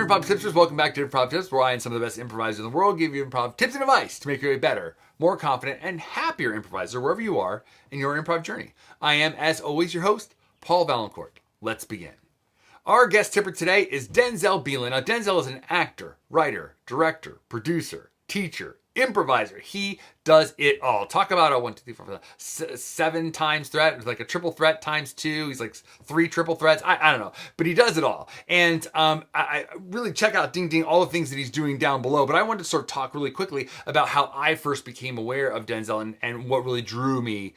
Improv Tipsters, welcome back to Improv Tips, where I and some of the best improvisers in the world give you improv tips and advice to make you a better, more confident, and happier improviser wherever you are in your improv journey. I am, as always, your host, Paul Vaillancourt. Let's begin. Our guest tipper today is Denzel Belin. Now, Denzel is an actor, writer, director, producer, teacher, improviser. He does it all. Talk about a 1, 2, 3, 4, 5, 7 times threat, like a triple threat times 2. He's like 3 triple threats. I don't know, but he does it all. And I really check out Ding Ding, all the things that he's doing down below. But I wanted to sort of talk really quickly about how I first became aware of Denzel and what really drew me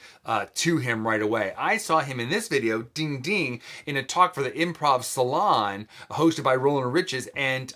to him right away. I saw him in this video, Ding Ding, in a talk for the Improv Salon, hosted by Roland Riches, and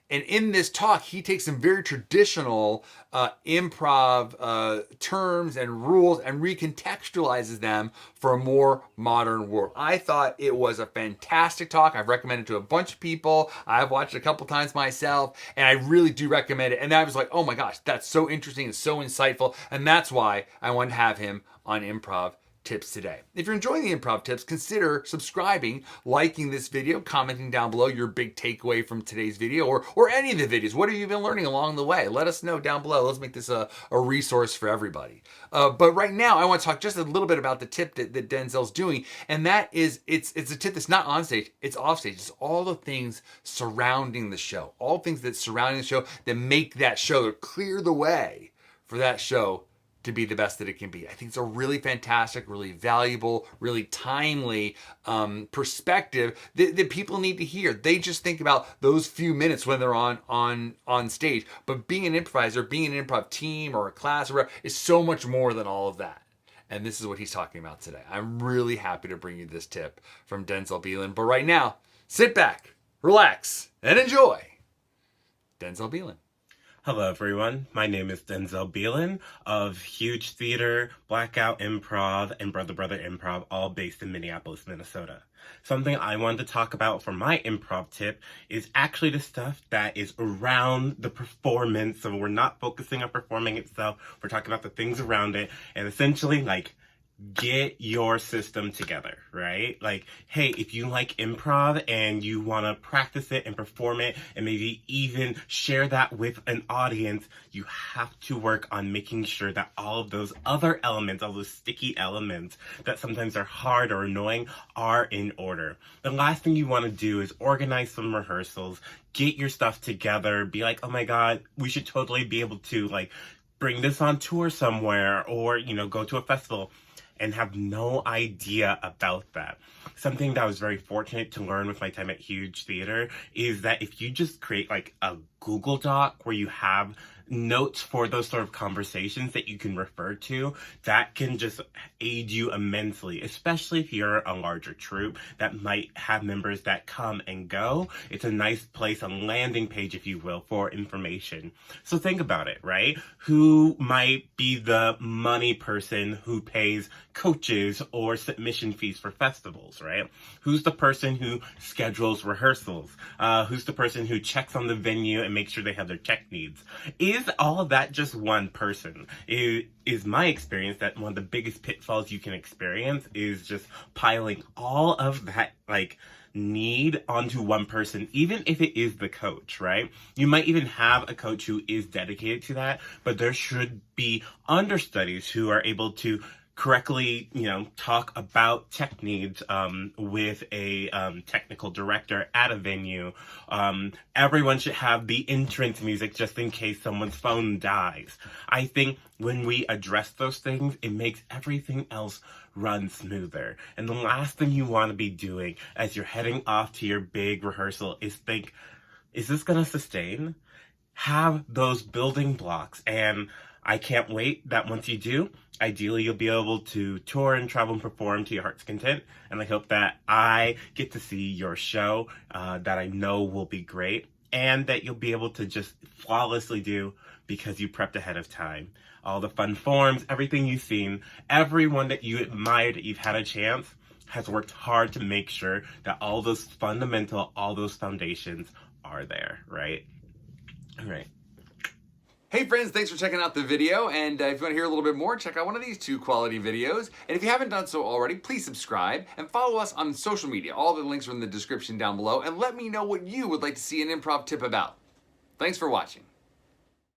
in this talk, he takes some very traditional improv terms and rules and recontextualizes them for a more modern world. I thought it was a fantastic talk. I've recommended it to a bunch of people. I've watched it a couple times myself, and I really do recommend it. And I was like, oh my gosh, that's so interesting and so insightful. And that's why I wanted to have him on Improv Tips today. If you're enjoying the improv tips, consider subscribing, liking this video, commenting down below your big takeaway from today's video or any of the videos. What have you been learning along the way? Let us know down below. Let's make this a resource for everybody. But right now, I want to talk just a little bit about the tip that Denzel's doing, and that is it's a tip that's not on stage, it's off stage. It's all the things surrounding the show, all things that surrounding the show that make that show, that clear the way for that show to be the best that it can be. I think it's a really fantastic, really valuable, really timely perspective that people need to hear. They just think about those few minutes when they're on stage. But being an improviser, being an improv team or a class or whatever, is so much more than all of that. And this is what he's talking about today. I'm really happy to bring you this tip from Denzel Belin. But right now, sit back, relax, and enjoy Denzel Belin. Hello everyone, my name is Denzel Belin of Huge Theater, Blackout Improv, and Brother Improv, all based in Minneapolis, Minnesota. Something I wanted to talk about for my improv tip is actually the stuff that is around the performance. So we're not focusing on performing itself, we're talking about the things around it, and essentially like get your system together, right? Like, hey, if you like improv and you want to practice it and perform it and maybe even share that with an audience, you have to work on making sure that all of those other elements, all those sticky elements that sometimes are hard or annoying, are in order. The last thing you want to do is organize some rehearsals, get your stuff together, be like, oh my God, we should totally be able to like bring this on tour somewhere or, go to a festival, and have no idea about that. Something that I was very fortunate to learn with my time at Huge Theater is that if you just create like a Google Doc where you have notes for those sort of conversations that you can refer to, that can just aid you immensely, especially if you're a larger troupe that might have members that come and go. It's a nice place, a landing page, if you will, for information. So think about it, right? Who might be the money person who pays coaches or submission fees for festivals, right? Who's the person who schedules rehearsals? Who's the person who checks on the venue and makes sure they have their tech needs? Is all of that just one person? Is my experience that one of the biggest pitfalls you can experience is just piling all of that need onto one person, even if it is the coach, right? You might even have a coach who is dedicated to that, but there should be understudies who are able to correctly, talk about tech needs with a technical director at a venue. Everyone should have the entrance music just in case someone's phone dies. I think when we address those things, it makes everything else run smoother. And the last thing you want to be doing as you're heading off to your big rehearsal is think, is this going to sustain? Have those building blocks. And I can't wait that once you do, ideally you'll be able to tour and travel and perform to your heart's content. And I hope that I get to see your show that I know will be great and that you'll be able to just flawlessly do because you prepped ahead of time. All the fun forms, everything you've seen, everyone that you admired, that you've had a chance, has worked hard to make sure that all those fundamental, all those foundations are there, right? All right. Hey friends, thanks for checking out the video, and if you want to hear a little bit more, check out one of these two quality videos. And if you haven't done so already, please subscribe and follow us on social media. All the links are in the description down below, and let me know what you would like to see an improv tip about. Thanks for watching.